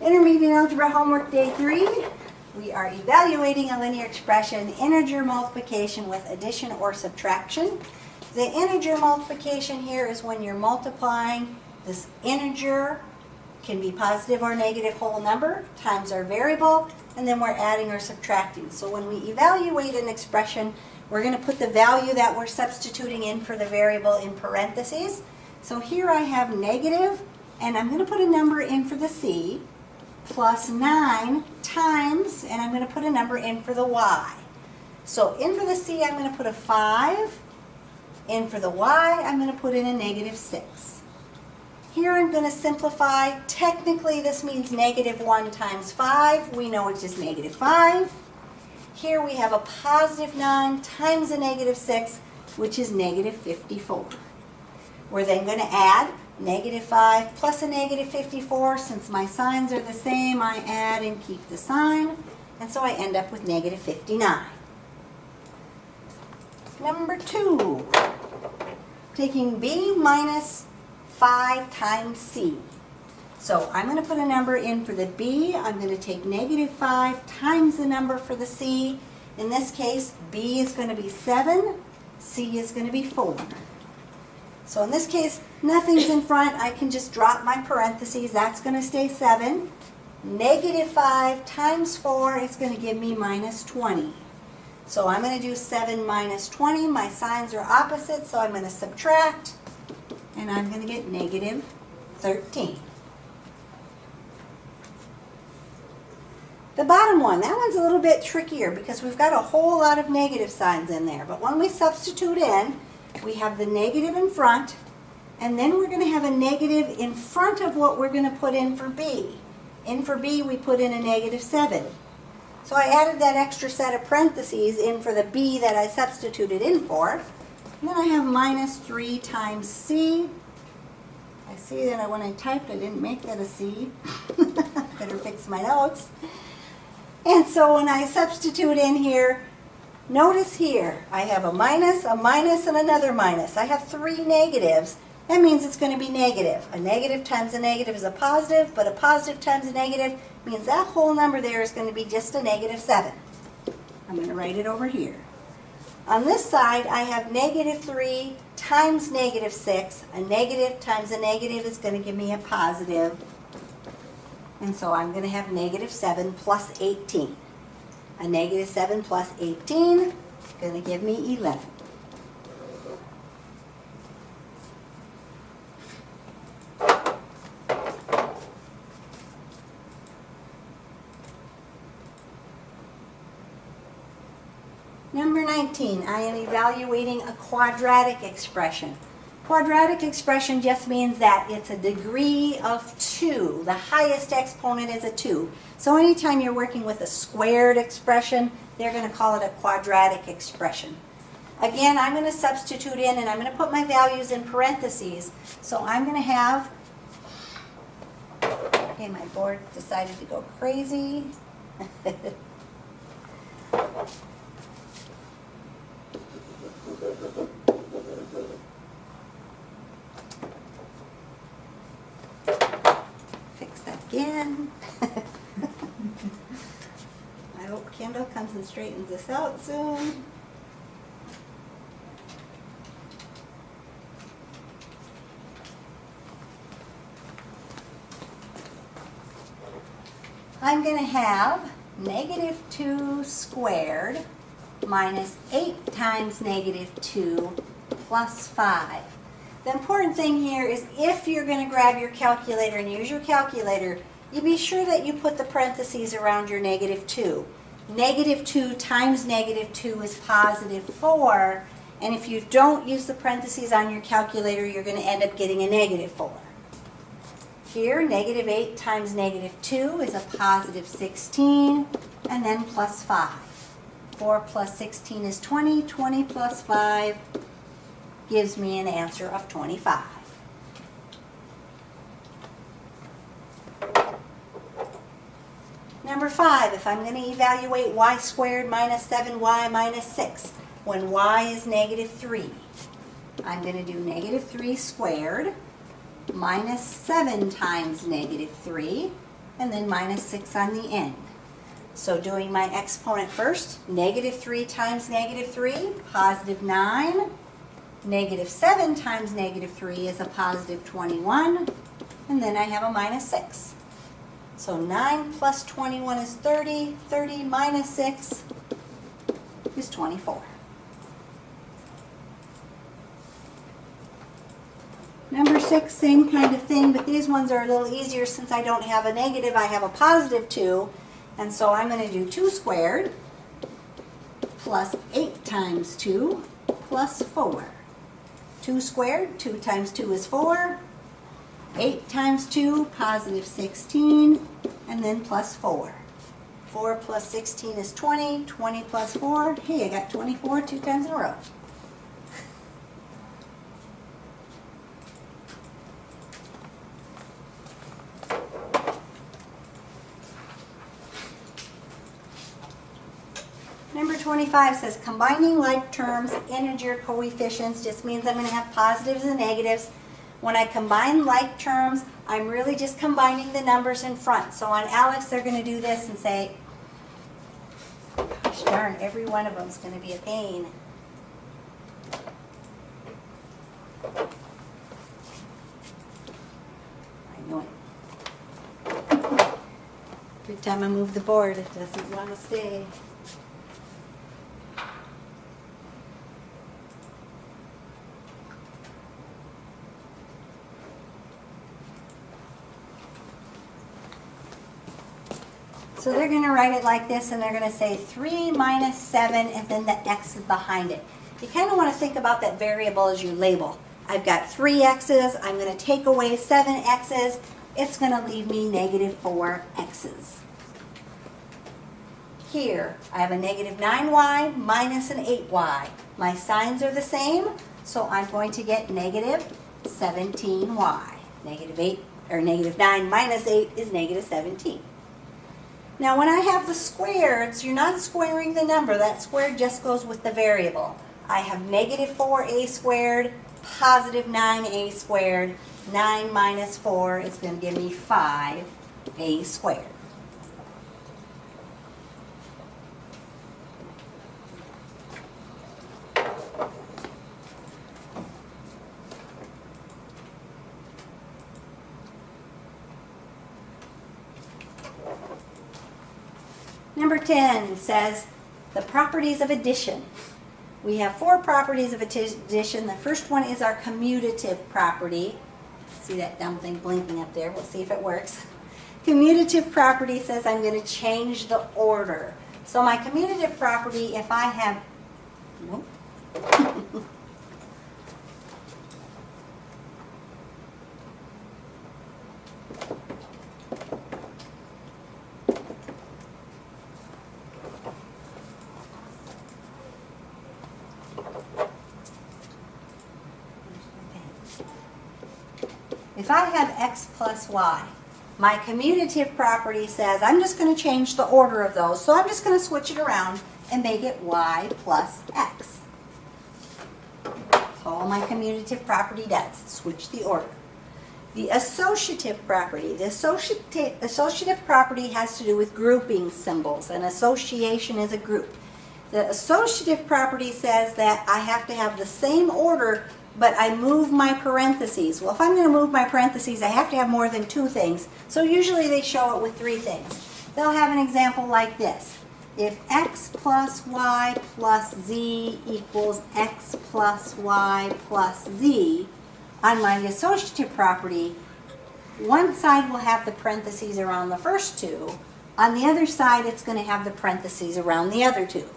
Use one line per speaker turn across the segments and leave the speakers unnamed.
Intermediate Algebra Homework Day 3. We are evaluating a linear expression, integer multiplication with addition or subtraction. The integer multiplication here is when you're multiplying this integer, can be positive or negative whole number, times our variable, and then we're adding or subtracting. So when we evaluate an expression, we're going to put the value that we're substituting in for the variable in parentheses. So here I have negative, and I'm going to put a number in for the c, plus 9 times, and I'm going to put a number in for the y. So in for the c, I'm going to put a 5. In for the y, I'm going to put in a negative 6. Here I'm going to simplify. Technically, this means negative 1 times 5. We know it's just negative 5. Here we have a positive 9 times a negative 6, which is negative 54. We're then going to add negative 5 plus a negative 54. Since my signs are the same, I add and keep the sign. And so I end up with negative 59. Number 2, taking b minus 5 times c. So I'm going to put a number in for the b. I'm going to take negative 5 times the number for the c. In this case, b is going to be 7, c is going to be 4. So in this case, nothing's in front. I can just drop my parentheses. That's going to stay 7. Negative 5 times 4 is going to give me minus 20. So I'm going to do 7 minus 20. My signs are opposite, so I'm going to subtract. And I'm going to get negative 13. The bottom one, that one's a little bit trickier because we've got a whole lot of negative signs in there. But when we substitute in, we have the negative in front, and then we're going to have a negative in front of what we're going to put in for b. In for b, we put in a negative 7. So I added that extra set of parentheses in for the b that I substituted in for. And then I have minus 3 times c. I see that when I typed, I didn't make that a c. Better fix my notes. And so when I substitute in here, notice here, I have a minus, and another minus. I have 3 negatives. That means it's going to be negative. A negative times a negative is a positive, but a positive times a negative means that whole number there is going to be just a negative 7. I'm going to write it over here. On this side, I have negative 3 times negative 6. A negative times a negative is going to give me a positive. And so I'm going to have negative 7 plus 18. A negative 7 plus 18 is going to give me 11. Number 19, I am evaluating a quadratic expression. Quadratic expression just means that it's a degree of 2. The highest exponent is a 2. So anytime you're working with a squared expression, they're going to call it a quadratic expression. Again, I'm going to substitute in, and I'm going to put my values in parentheses. So I'm going to have, okay, my board decided to go crazy. Fix that again. I hope Kendall comes and straightens this out soon. I'm going to have negative 2 squared minus 8 times negative 2 plus 5. The important thing here is if you're going to grab your calculator and use your calculator, you be sure that you put the parentheses around your negative 2. Negative 2 times negative 2 is positive 4, and if you don't use the parentheses on your calculator, you're going to end up getting a negative 4. Here, negative 8 times negative 2 is a positive 16, and then plus 5. 4 plus 16 is 20. 20 plus 5 gives me an answer of 25. Number 5, if I'm going to evaluate y squared minus 7y minus 6, when y is negative 3, I'm going to do negative 3 squared minus 7 times negative 3, and then minus 6 on the end. So doing my exponent first, negative 3 times negative 3, positive 9. Negative 7 times negative 3 is a positive 21. And then I have a minus 6. So 9 plus 21 is 30. 30 minus 6 is 24. Number 6, same kind of thing, but these ones are a little easier since I don't have a negative, I have a positive 2. And so I'm going to do 2 squared plus 8 times 2 plus 4. 2 squared, 2 times 2 is 4. 8 times 2, positive 16, and then plus 4. 4 plus 16 is 20. 20 plus 4, hey, I got 24 2 times in a row. Number 25 says combining like terms, integer coefficients, just means I'm going to have positives and negatives. When I combine like terms, I'm really just combining the numbers in front. So on Alex, they're going to do this and say, gosh darn, every one of them is going to be a pain. I know it. Every time I move the board, it doesn't want to stay. So they're going to write it like this, and they're going to say 3 minus 7, and then the x is behind it. You kind of want to think about that variable as your label. I've got 3 x's. I'm going to take away 7 x's. It's going to leave me negative 4 x's. Here, I have a negative 9y minus an 8y. My signs are the same, so I'm going to get negative 17y. Negative 9 minus 8 is negative 17. Now when I have the squareds, you're not squaring the number. That squared just goes with the variable. I have negative 4a squared, positive 9a squared. 9 minus 4 is going to give me 5a squared. Number 10 says the properties of addition. We have 4 properties of addition. The first one is our commutative property. See that dumb thing blinking up there? We'll see if it works. Commutative property says I'm going to change the order. So my commutative property, if I have... Nope. If I have x plus y, my commutative property says I'm just going to change the order of those. So I'm just going to switch it around and make it y plus x. That's all my commutative property does, switch the order. The associative property. The associative property has to do with grouping symbols. An association is a group. The associative property says that I have to have the same order, but I move my parentheses. Well, if I'm going to move my parentheses, I have to have more than 2 things. So usually they show it with 3 things. They'll have an example like this. If x plus y plus z equals x plus y plus z, on my associative property, one side will have the parentheses around the first 2. On the other side, it's going to have the parentheses around the other 2.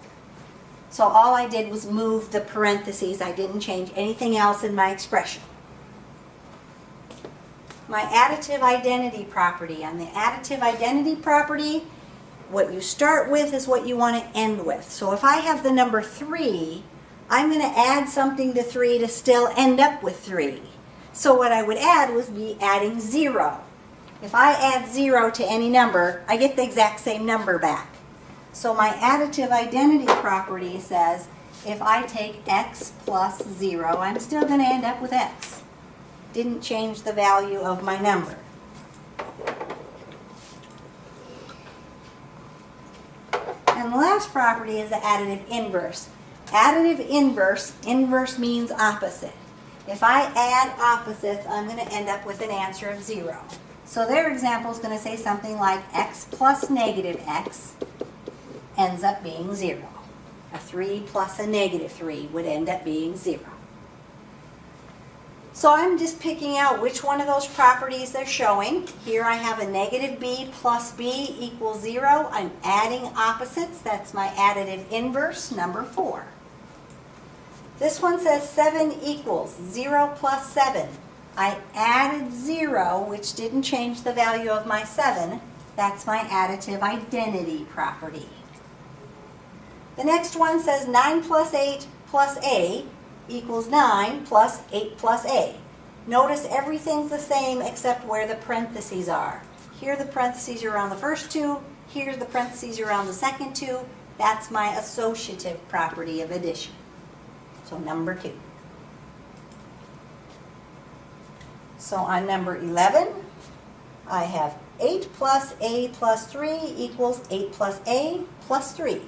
So all I did was move the parentheses. I didn't change anything else in my expression. My additive identity property. On the additive identity property, what you start with is what you want to end with. So if I have the number 3, I'm going to add something to 3 to still end up with 3. So what I would add would be adding 0. If I add 0 to any number, I get the exact same number back. So my additive identity property says if I take x plus 0, I'm still going to end up with x. Didn't change the value of my number. the last property is the additive inverse. Additive inverse, inverse means opposite. If I add opposites, I'm going to end up with an answer of 0. So their example is going to say something like x plus negative x ends up being 0. A 3 plus a negative 3 would end up being 0. So I'm just picking out which one of those properties they're showing. Here I have a negative b plus b equals 0. I'm adding opposites. That's my additive inverse, number 4. This one says 7 equals 0 plus 7. I added 0, which didn't change the value of my 7. That's my additive identity property. The next one says 9 plus 8 plus a equals 9 plus 8 plus a. Notice everything's the same except where the parentheses are. Here the parentheses are around the first two. Here the parentheses are around the second two. That's my associative property of addition. So number 2. So on number 11, I have 8 plus a plus 3 equals 8 plus a plus 3.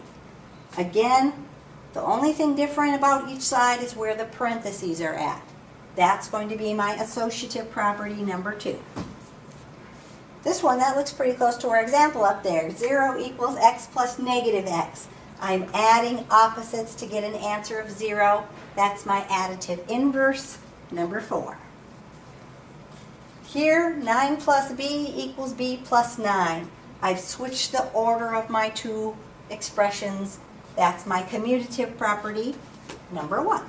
Again, the only thing different about each side is where the parentheses are at. That's going to be my associative property number 2. This one, that looks pretty close to our example up there. 0 equals x plus negative x. I'm adding opposites to get an answer of 0. That's my additive inverse, number 4. Here, 9 plus b equals b plus 9. I've switched the order of my two expressions. That's my commutative property, number 1.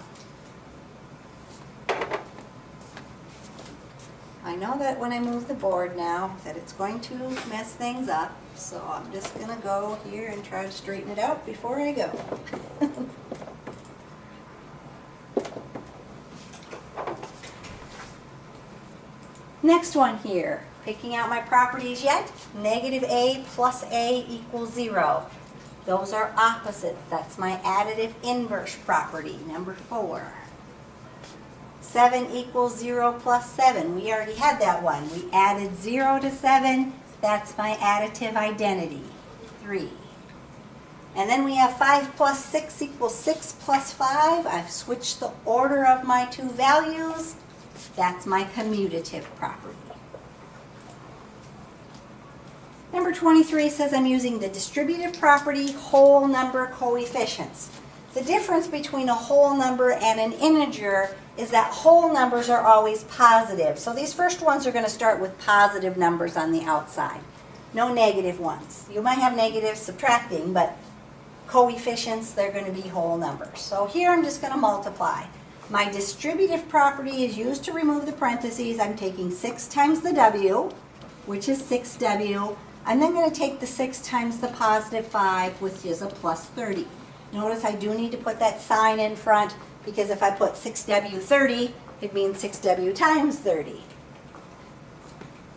I know that when I move the board now that it's going to mess things up, so I'm just going to go here and try to straighten it out before I go. Next one here, picking out my properties yet, negative a plus a equals 0. Those are opposites. That's my additive inverse property, number 4. 7 equals 0 plus 7. We already had that one. We added 0 to 7. That's my additive identity, 3. And then we have 5 plus 6 equals 6 plus 5. I've switched the order of my two values. That's my commutative property. Number 23 says I'm using the distributive property whole number coefficients. The difference between a whole number and an integer is that whole numbers are always positive. So these first ones are going to start with positive numbers on the outside. No negative ones. You might have negatives subtracting, but coefficients, they're going to be whole numbers. So here I'm just going to multiply. My distributive property is used to remove the parentheses. I'm taking 6 times the w, which is 6w. I'm then going to take the 6 times the positive 5, which is a plus 30. Notice I do need to put that sign in front, because if I put 6w30, it means 6w times 30.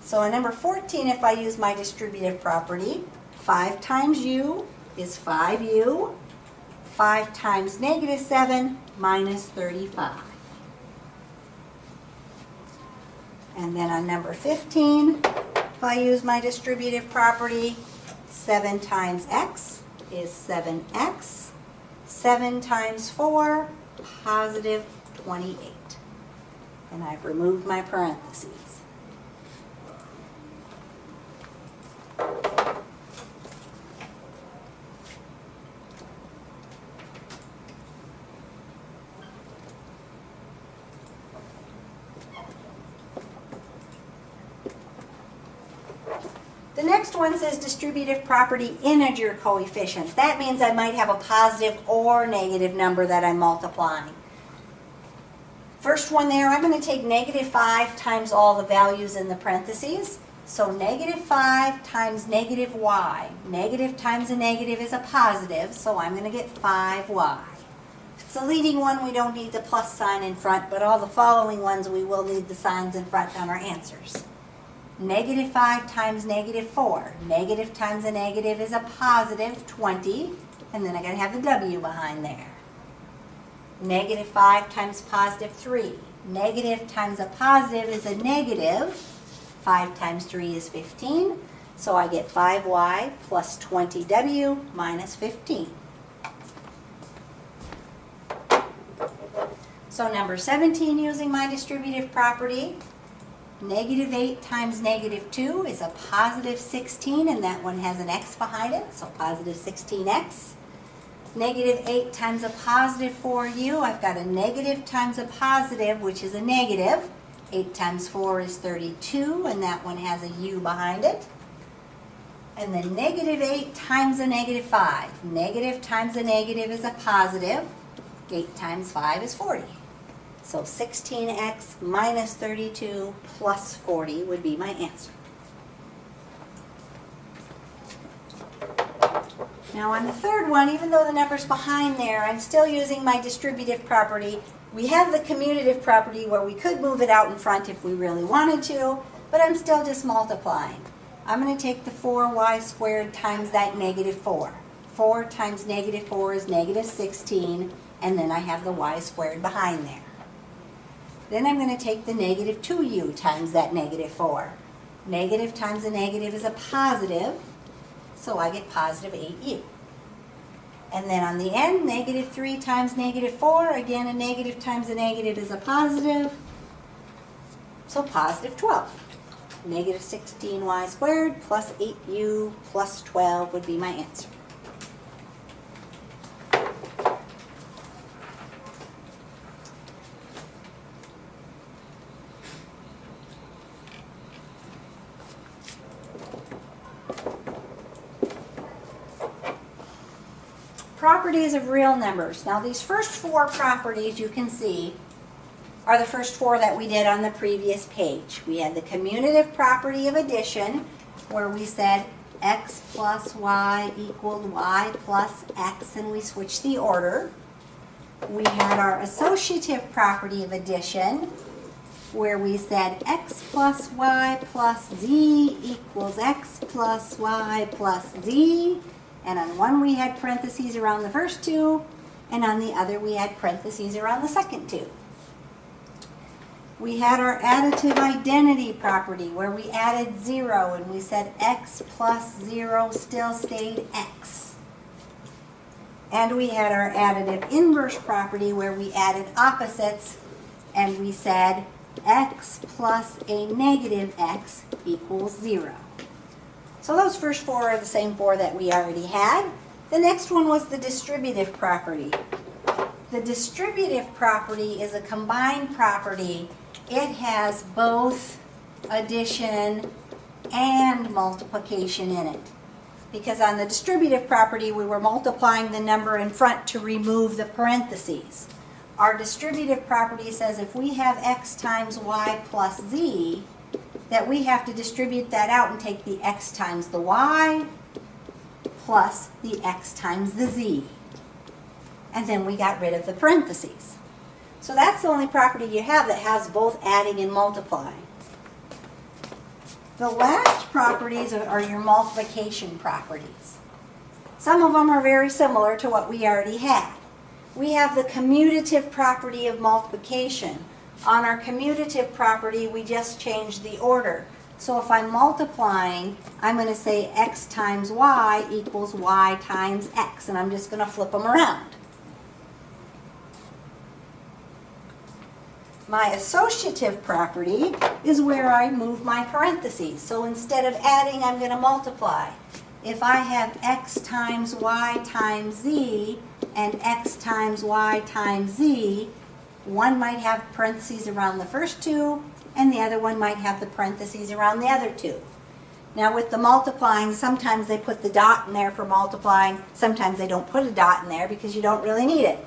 So in number 14, if I use my distributive property, 5 times u is 5u. 5 times negative 7 minus 35. And then on number 15, if I use my distributive property, 7 times x is 7x. 7 times 4, positive 28. And I've removed my parentheses. The next one says distributive property integer coefficients. That means I might have a positive or negative number that I'm multiplying. First one there, I'm going to take negative 5 times all the values in the parentheses. So negative 5 times negative y. Negative times a negative is a positive, so I'm going to get 5y. If it's a leading one, we don't need the plus sign in front, but all the following ones we will need the signs in front on our answers. Negative 5 times negative 4. Negative times a negative is a positive 20, and then I got to have the w behind there. Negative 5 times positive 3. Negative times a positive is a negative. 5 times 3 is 15. So I get 5y plus 20w minus 15. So number 17, using my distributive property, negative 8 times negative 2 is a positive 16, and that one has an x behind it, so positive 16x. Negative 8 times a positive 4u, I've got a negative times a positive, which is a negative. 8 times 4 is 32, and that one has a u behind it. And then negative 8 times a negative 5. Negative times a negative is a positive. 8 times 5 is 40. So 16x minus 32 plus 40 would be my answer. Now on the third one, even though the number's behind there, I'm still using my distributive property. We have the commutative property where we could move it out in front if we really wanted to, but I'm still just multiplying. I'm going to take the 4y squared times that negative 4. 4 times negative 4 is negative 16, and then I have the y squared behind there. Then I'm going to take the negative 2u times that negative 4. Negative times a negative is a positive, so I get positive 8u. And then on the end, negative 3 times negative 4, again a negative times a negative is a positive, so positive 12. Negative 16y squared plus 8u plus 12 would be my answer. Properties of real numbers. Now these first 4 properties you can see are the first 4 that we did on the previous page. We had the commutative property of addition, where we said x plus y equaled y plus x, and we switched the order. We had our associative property of addition, where we said x plus y plus z equals x plus y plus z. And on one we had parentheses around the first 2, and on the other we had parentheses around the second 2. We had our additive identity property where we added 0 and we said x plus 0 still stayed x. And we had our additive inverse property where we added opposites and we said x plus a negative x equals 0. So those first 4 are the same 4 that we already had. The next one was the distributive property. The distributive property is a combined property. It has both addition and multiplication in it. Because on the distributive property, we were multiplying the number in front to remove the parentheses. Our distributive property says if we have x times y plus z, that we have to distribute that out and take the x times the y plus the x times the z. And then we got rid of the parentheses. So that's the only property you have that has both adding and multiplying. The last properties are your multiplication properties. Some of them are very similar to what we already had. We have the commutative property of multiplication. On our commutative property, we just changed the order. So if I'm multiplying, I'm going to say x times y equals y times x, and I'm just going to flip them around. My associative property is where I move my parentheses. So instead of adding, I'm going to multiply. If I have x times y times z and x times y times z, one might have parentheses around the first 2, and the other one might have the parentheses around the other 2. Now with the multiplying, sometimes they put the dot in there for multiplying, sometimes they don't put a dot in there because you don't really need it.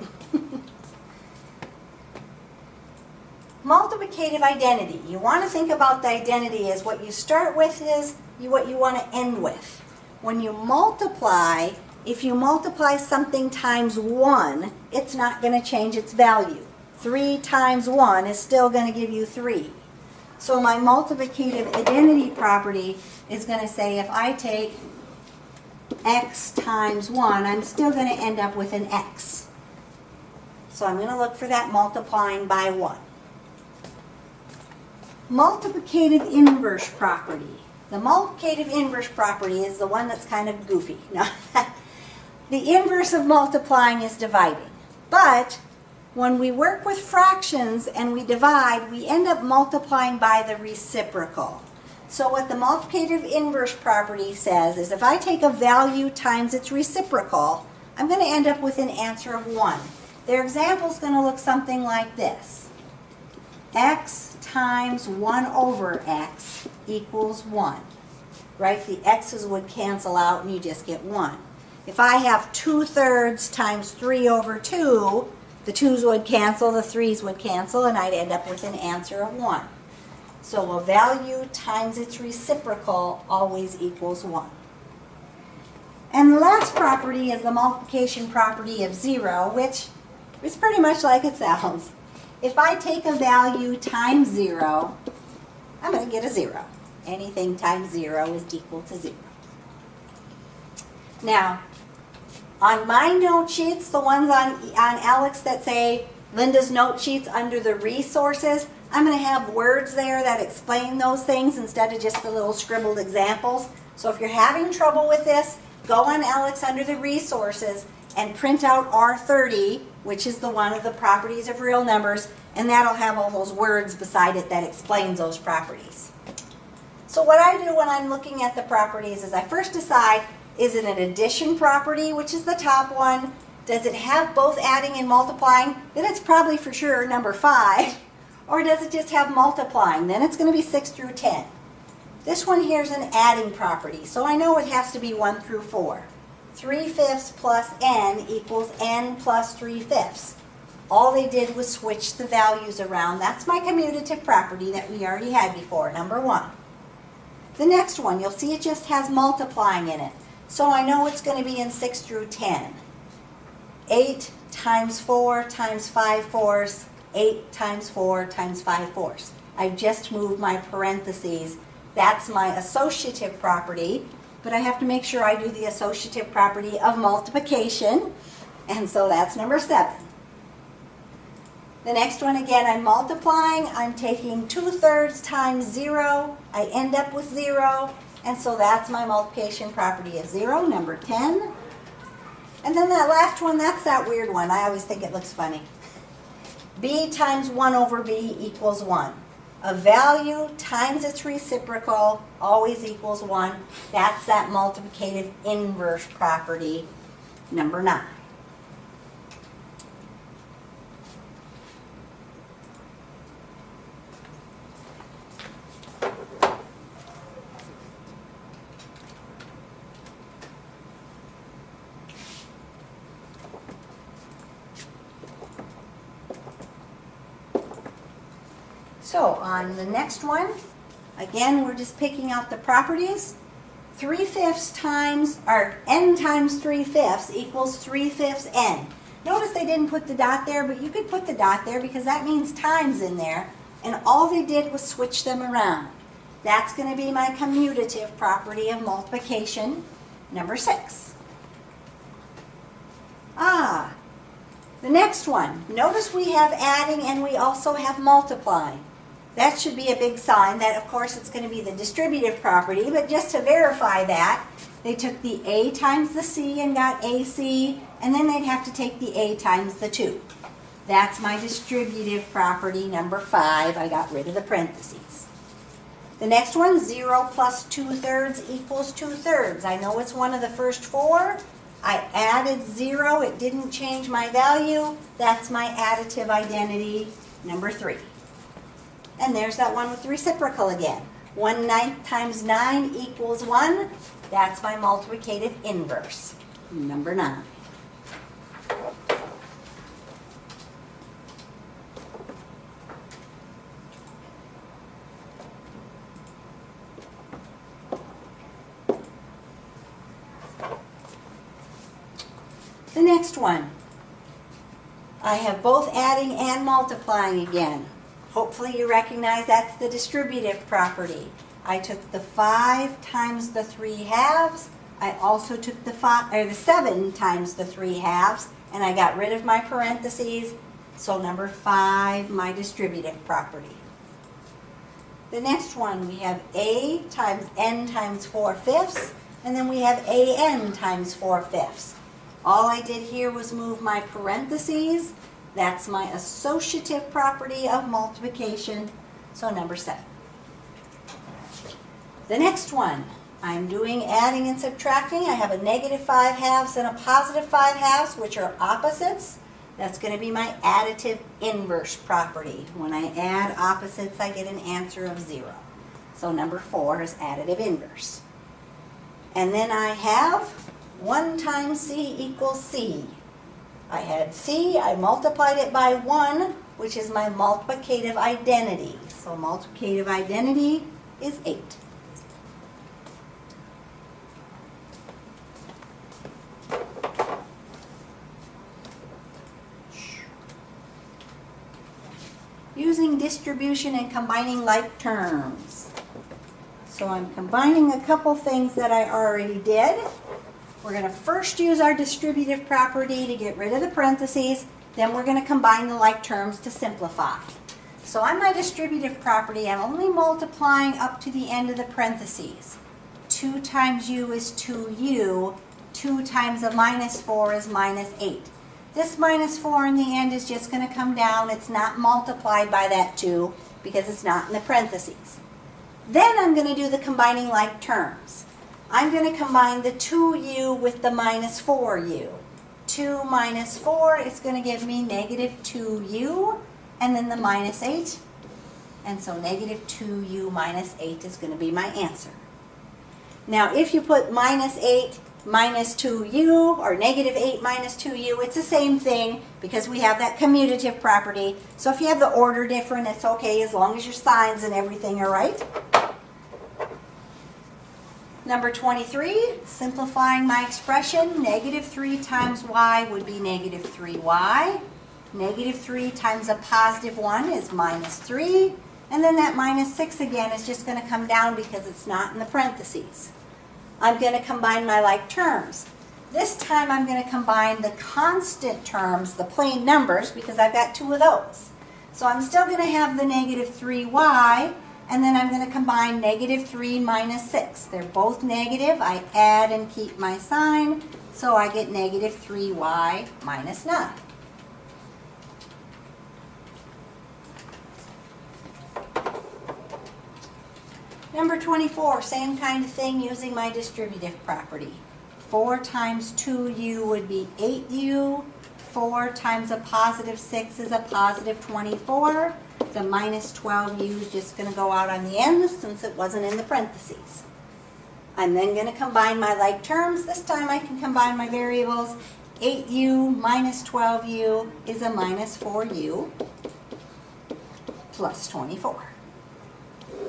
Multiplicative identity. You want to think about the identity as what you start with is what you want to end with. When you multiply, if you multiply something times 1, it's not going to change its value. 3 times 1 is still going to give you 3. So my multiplicative identity property is going to say if I take x times 1, I'm still going to end up with an x. So I'm going to look for that multiplying by 1. Multiplicative inverse property. The multiplicative inverse property is the one that's kind of goofy. No. The inverse of multiplying is dividing. But when we work with fractions and we divide, we end up multiplying by the reciprocal. So what the multiplicative inverse property says is if I take a value times its reciprocal, I'm going to end up with an answer of 1. Their example is going to look something like this. X times 1 over x equals 1. Right? The x's would cancel out and you just get 1. If I have 2/3 times 3 over 2, the 2's would cancel, the 3's would cancel, and I'd end up with an answer of 1. So a value times its reciprocal always equals 1. And the last property is the multiplication property of 0, which is pretty much like it sounds. If I take a value times 0, I'm going to get a 0. Anything times 0 is equal to 0. Now, on my note sheets, the ones on Alex that say Linda's note sheets under the resources, I'm going to have words there that explain those things instead of just the little scribbled examples. So if you're having trouble with this, go on Alex under the resources and print out R30, which is the one of the properties of real numbers, and that'll have all those words beside it that explains those properties. So what I do when I'm looking at the properties is I first decide, is it an addition property, which is the top one? Does it have both adding and multiplying? Then it's probably for sure number 5. Or does it just have multiplying? Then it's going to be 6 through 10. This one here is an adding property, so I know it has to be 1 through 4. 3/5 plus n equals n plus 3/5. All they did was switch the values around. That's my commutative property that we already had before, number 1. The next one, you'll see it just has multiplying in it. So I know it's going to be in 6 through 10. 8 times 4 times 5 fourths, 8 times 4 times 5 fourths. I've just moved my parentheses. That's my associative property, but I have to make sure I do the associative property of multiplication, and so that's number 7. The next one, again, I'm multiplying. I'm taking 2/3 times 0. I end up with 0, and so that's my multiplication property of 0, number 10. And then that last one, that's that weird one. I always think it looks funny. B times 1 over b equals 1. A value times its reciprocal always equals 1. That's that multiplicative inverse property, number 9. So on the next one, again, we're just picking out the properties. 3/5 times, or n times 3/5 equals 3/5 n. Notice they didn't put the dot there, but you could put the dot there because that means times in there, and all they did was switch them around. That's going to be my commutative property of multiplication, number 6. The next one. Notice we have adding and we also have multiplying. That should be a big sign that, of course, it's going to be the distributive property, but just to verify that, they took the a times the c and got ac, and then they'd have to take the a times the 2. That's my distributive property, number 5. I got rid of the parentheses. The next one, 0 plus 2/3 equals 2/3. I know it's one of the first 4. I added 0. It didn't change my value. That's my additive identity, number 3. And there's that one with the reciprocal again. 1/9 times 9 equals 1. That's my multiplicative inverse, number 9. The next one, I have both adding and multiplying again. Hopefully you recognize that's the distributive property. I took the 5 times the 3/2. I also took the 7 times the 3/2, and I got rid of my parentheses. So number 5, my distributive property. The next one, we have a times n times 4/5, and then we have an times 4/5. All I did here was move my parentheses. That's my associative property of multiplication, so number 7. The next one, I'm doing adding and subtracting. I have a -5/2 and a +5/2, which are opposites. That's going to be my additive inverse property. When I add opposites, I get an answer of 0. So number 4 is additive inverse. And then I have 1 times c equals c. I had c, I multiplied it by 1, which is my multiplicative identity. So multiplicative identity is 8. Using distribution and combining like terms. So I'm combining a couple things that I already did. We're going to first use our distributive property to get rid of the parentheses. Then we're going to combine the like terms to simplify. So on my distributive property, I'm only multiplying up to the end of the parentheses. 2 times u is 2u. 2 times a -4 is -8. This -4 in the end is just going to come down. It's not multiplied by that 2 because it's not in the parentheses. Then I'm going to do the combining like terms. I'm going to combine the 2u with the -4u. 2 minus 4 is going to give me -2u, and then the -8. And so -2u minus 8 is going to be my answer. Now if you put -8 minus 2u, or -8 minus 2u, it's the same thing because we have that commutative property. So if you have the order different, it's okay as long as your signs and everything are right. Number 23, simplifying my expression, -3 times y would be -3y. -3 times a +1 is -3. And then that -6 again is just going to come down because it's not in the parentheses. I'm going to combine my like terms. This time I'm going to combine the constant terms, the plain numbers, because I've got 2 of those. So I'm still going to have the -3y, and then I'm going to combine -3 minus 6. They're both negative. I add and keep my sign, so I get -3y minus 9. Number 24, same kind of thing using my distributive property. 4 times 2u would be 8u. 4 times a +6 is a +24. The -12u is just going to go out on the end since it wasn't in the parentheses. I'm then going to combine my like terms. This time I can combine my variables. 8u minus 12u is a -4u plus 24.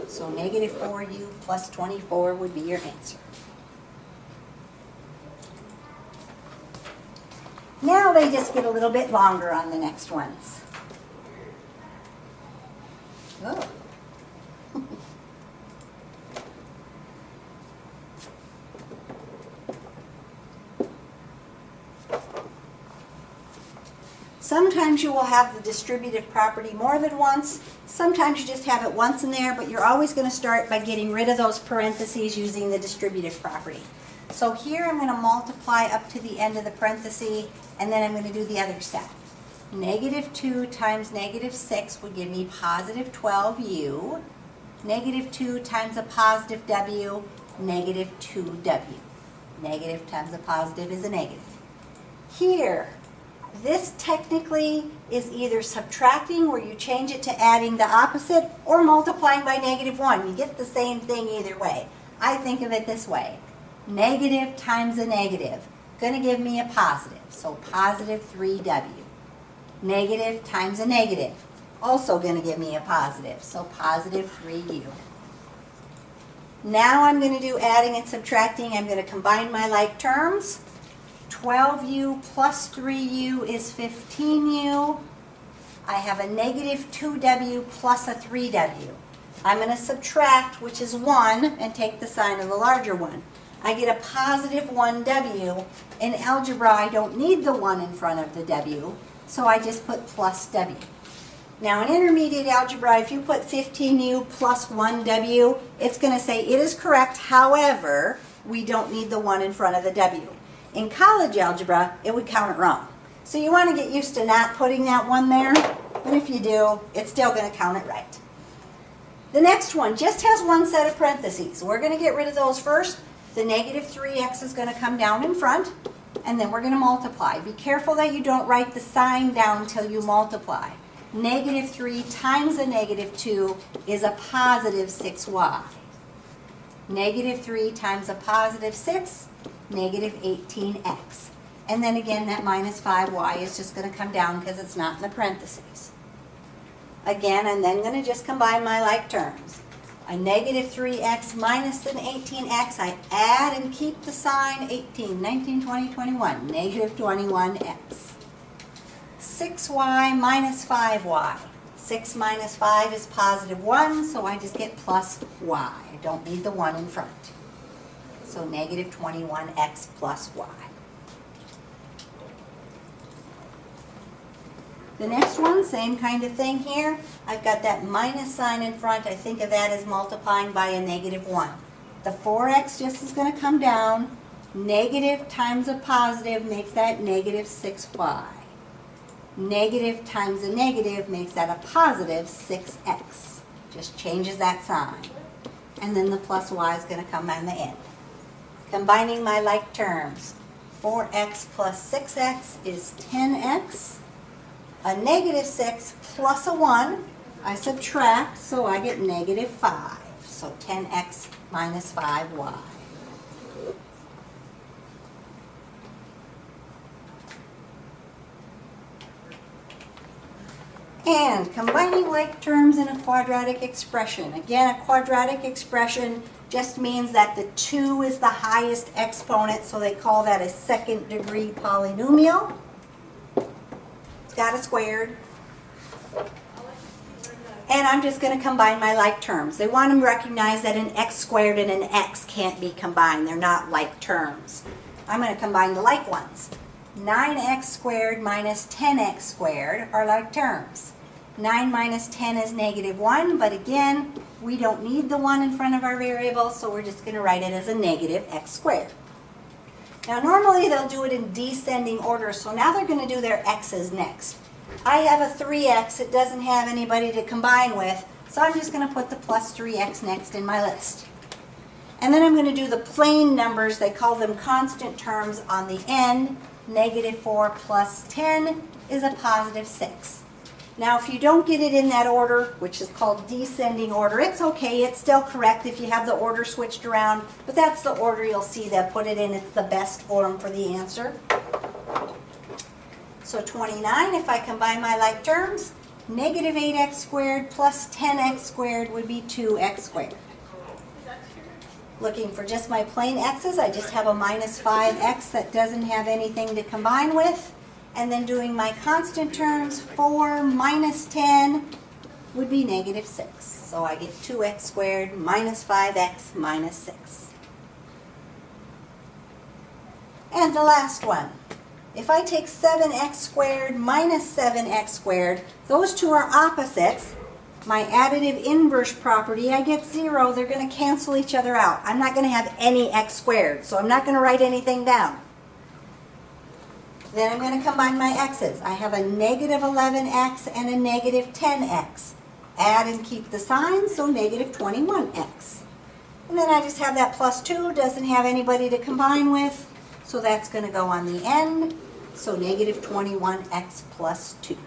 So -4u plus 24 would be your answer. Now they just get a little bit longer on the next ones. Oh. Sometimes you will have the distributive property more than once. Sometimes you just have it once in there, but you're always going to start by getting rid of those parentheses using the distributive property. So here I'm going to multiply up to the end of the parenthesis, and then I'm going to do the other step. -2 times -6 would give me +12u. -2 times a +w, -2w. Negative times a positive is a negative. Here, this technically is either subtracting, where you change it to adding the opposite, or multiplying by -1. You get the same thing either way. I think of it this way. Negative times a negative, going to give me a positive, so +3w. Negative times a negative, also going to give me a positive, so +3u. Now I'm going to do adding and subtracting. I'm going to combine my like terms. 12u plus 3u is 15u. I have a -2w plus a 3w. I'm going to subtract, which is 1, and take the sign of the larger one. I get a +1w. In algebra, I don't need the 1 in front of the w, so I just put plus w. Now in intermediate algebra, if you put 15u plus 1w, it's going to say it is correct, however, we don't need the 1 in front of the w. In college algebra, it would count it wrong. So you want to get used to not putting that 1 there, but if you do, it's still going to count it right. The next one just has one set of parentheses. We're going to get rid of those first. The negative 3x is going to come down in front, and then we're going to multiply. Be careful that you don't write the sign down until you multiply. Negative 3 times a negative 2 is a positive 6y. Negative 3 times a positive 6, negative 18x. And then again, that minus 5y is just going to come down because it's not in the parentheses. Again, I'm then going to just combine my like terms. A negative 3x minus an 18x, I add and keep the sign 18, 19, 20, 21, negative 21x. 6y minus 5y. 6 minus 5 is positive 1, so I just get plus y. I don't need the 1 in front. So negative 21x plus y. The next one, same kind of thing here. I've got that minus sign in front. I think of that as multiplying by a negative 1. The 4x just is going to come down. Negative times a positive makes that negative 6y. Negative times a negative makes that a positive 6x. Just changes that sign. And then the plus y is going to come on the end. Combining my like terms. 4x plus 6x is 10x. A negative 6 plus a 1, I subtract, so I get negative 5. So 10x minus 5y. And combining like terms in a quadratic expression. Again, a quadratic expression just means that the 2 is the highest exponent, so they call that a second degree polynomial. Got a squared. And I'm just going to combine my like terms. They want to recognize that an x squared and an x can't be combined. They're not like terms. I'm going to combine the like ones. 9x squared minus 10x squared are like terms. 9 minus 10 is negative 1, but again, we don't need the 1 in front of our variable, so we're just going to write it as a negative x squared. Now normally they'll do it in descending order, so now they're going to do their x's next. I have a 3x, it doesn't have anybody to combine with, so I'm just going to put the plus 3x next in my list. And then I'm going to do the plain numbers, they call them constant terms on the end. Negative 4 plus 10 is a positive 6. Now if you don't get it in that order, which is called descending order, it's okay, it's still correct if you have the order switched around, but that's the order you'll see that put it in. It's the best form for the answer. So 29, if I combine my like terms, negative 8x squared plus 10x squared would be 2x squared. Looking for just my plain x's, I just have a minus 5x that doesn't have anything to combine with. And then doing my constant terms, 4 minus 10 would be negative 6. So I get 2x squared minus 5x minus 6. And the last one. If I take 7x squared minus 7x squared, those two are opposites. My additive inverse property, I get 0. They're going to cancel each other out. I'm not going to have any x squared, so I'm not going to write anything down. Then I'm going to combine my x's. I have a negative 11x and a negative 10x. Add and keep the sign, so negative 21x. And then I just have that plus 2, doesn't have anybody to combine with, so that's going to go on the end, so negative 21x plus 2.